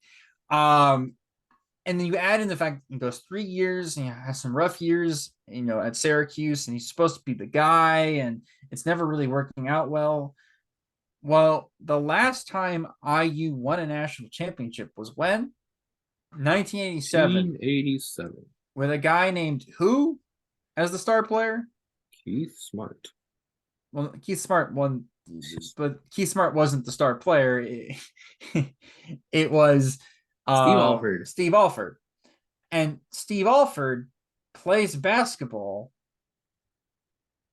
Speaker 2: And then you add in the fact he goes 3 years and he has some rough years, at Syracuse, and he's supposed to be the guy, and it's never really working out well. Well, the last time IU won a national championship was when? 1987.
Speaker 1: 1987.
Speaker 2: With a guy named who as the star player?
Speaker 1: Keith Smart.
Speaker 2: Well, Keith Smart won, but Keith Smart wasn't the star player. It was Steve Alford. And Steve Alford plays basketball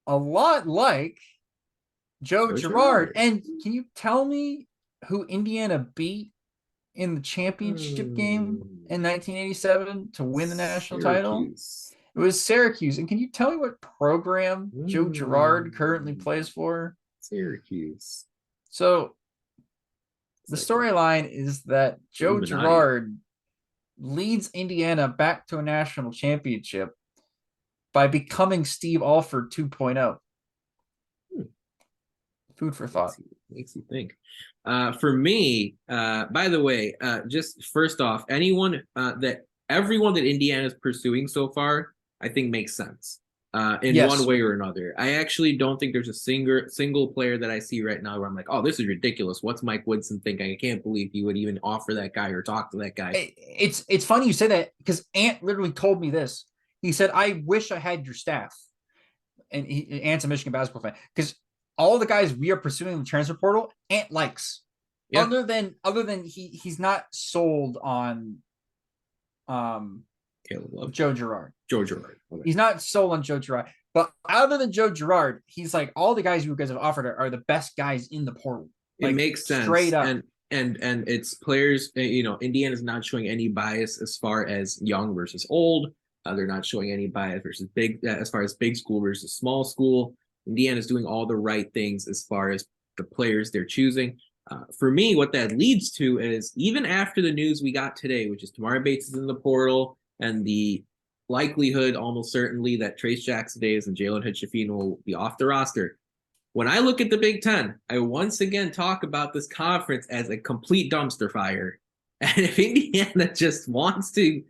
Speaker 2: a lot like Joe Girard. And can you tell me who Indiana beat in the championship game in 1987 to win the national title? It was Syracuse. And can you tell me what program Joe Girard currently plays for?
Speaker 1: Syracuse.
Speaker 2: So the storyline is that Joe Girard leads Indiana back to a national championship by becoming Steve Alford 2.0. Food for thought.
Speaker 1: Makes you think. For me, by the way, just first off, everyone that Indiana is pursuing so far, I think makes sense. In one way or another. I actually don't think there's a single player that I see right now where I'm like, oh, this is ridiculous. What's Mike Woodson thinking? I can't believe he would even offer that guy or talk to that guy.
Speaker 2: It's funny you say that because Ant literally told me this. He said, I wish I had your staff. And Ant's a Michigan basketball fan. Because all the guys we are pursuing in the transfer portal, Ant likes. Yeah. Other than he's not sold on Joe Girard.
Speaker 1: Okay.
Speaker 2: He's not sold on Joe Girard. But other than Joe Girard, he's like, all the guys you guys have offered are the best guys in the portal.
Speaker 1: It makes sense.
Speaker 2: Straight up.
Speaker 1: And it's players, Indiana's not showing any bias as far as young versus old. They're not showing any bias versus big, as far as big school versus small school. Indiana's doing all the right things as far as the players they're choosing. For me, what that leads to is even after the news we got today, which is Tamar Bates is in the portal, and the likelihood, almost certainly, that Trace Jackson-Davis and Jalen Hood-Schifino will be off the roster. When I look at the Big Ten, I once again talk about this conference as a complete dumpster fire. And if Indiana just wants to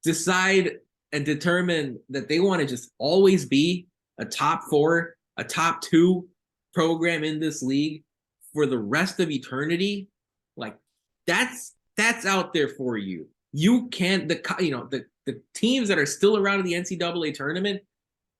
Speaker 1: decide and determine that they want to just always be a top 4, a top 2 program in this league for the rest of eternity, like that's out there for you. You can't, the teams that are still around in the NCAA tournament,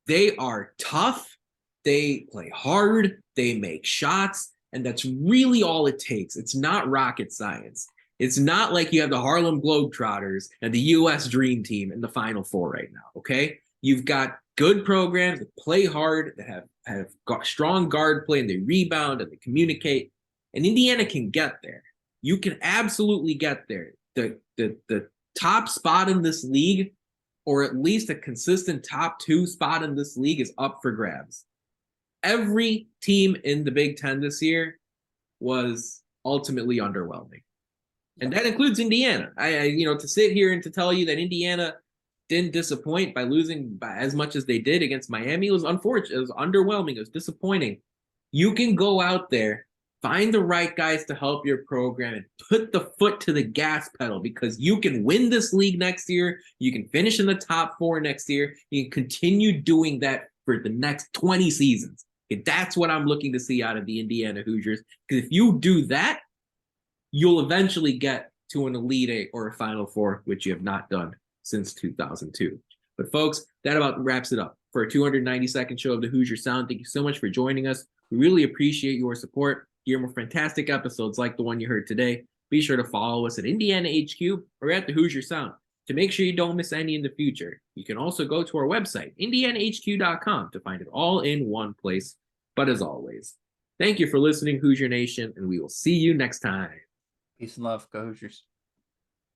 Speaker 1: they are tough, they play hard, they make shots, and that's really all it takes. It's not rocket science. It's not like you have the Harlem Globetrotters and the U.S. Dream Team in the Final Four right now, okay? You've got good programs that play hard, that have got strong guard play, and they rebound and they communicate. And Indiana can get there. You can absolutely get there. The top spot in this league, or at least a consistent top 2 spot in this league, is up for grabs. Every team in the Big Ten this year was ultimately underwhelming. And that includes Indiana. To sit here and to tell you that Indiana didn't disappoint by losing by as much as they did against Miami, it was unfortunate. It was underwhelming. It was disappointing. You can go out there, find the right guys to help your program, and put the foot to the gas pedal, because you can win this league next year. You can finish in the top 4 next year. You can continue doing that for the next 20 seasons. That's what I'm looking to see out of the Indiana Hoosiers. Because if you do that, you'll eventually get to an Elite 8 or a Final Four, which you have not done since 2002. But folks, that about wraps it up for a 292nd show of the Hoosier Sound. Thank you so much for joining us. We really appreciate your support. Hear more fantastic episodes like the one you heard today. Be sure to follow us at Indiana HQ or at the Hoosier Sound to make sure you don't miss any in the future. You can also go to our website, indianahq.com, to find it all in one place. But as always, thank you for listening, Hoosier Nation, and we will see you next time.
Speaker 2: Peace and love. Go Hoosiers.